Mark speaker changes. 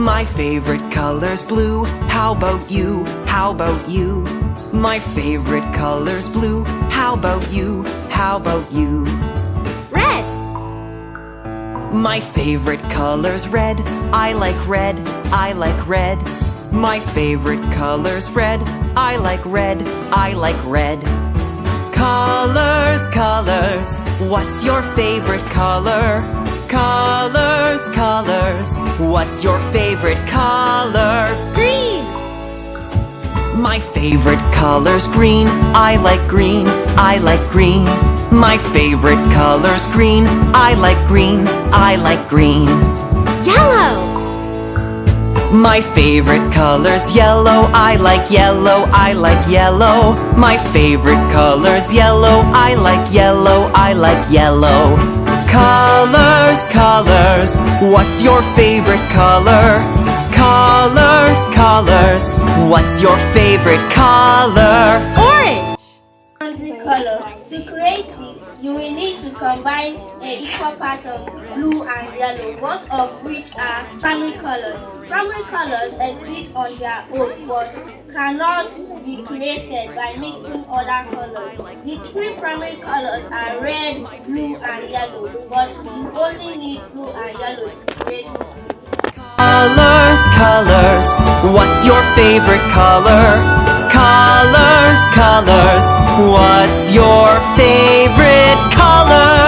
Speaker 1: My favorite color's blue. How about you? How about you? My favorite color's blue. How about you? How about you?
Speaker 2: Red.
Speaker 1: My favorite color's red. I like red. I like red. My favorite color's red. I like red. I like red. Colors, colors. What's your favorite color? Colors, colors. What's your favorite color?
Speaker 2: Green.
Speaker 1: My favorite color's green. I like green. I like green. My favorite color's green. I like green. I like green.
Speaker 2: Yellow.
Speaker 1: My favorite color's yellow. I like yellow. I like yellow. My favorite color's yellow. I like yellow. I like yellow. Colors, colors. What's your favorite color? Colors, colors. What's your favorite color?
Speaker 2: Orange.
Speaker 3: Color. To create it, you will need to combine an equal part of blue and yellow, both of which are primary colors. Primary colors exist on their own but cannot be created by mixing other colors. The three primary colors are red, blue, and yellow, but you only need blue and yellow to create it.
Speaker 1: Colors, colors. What's your favorite color? Colors, colors. What's your favorite color?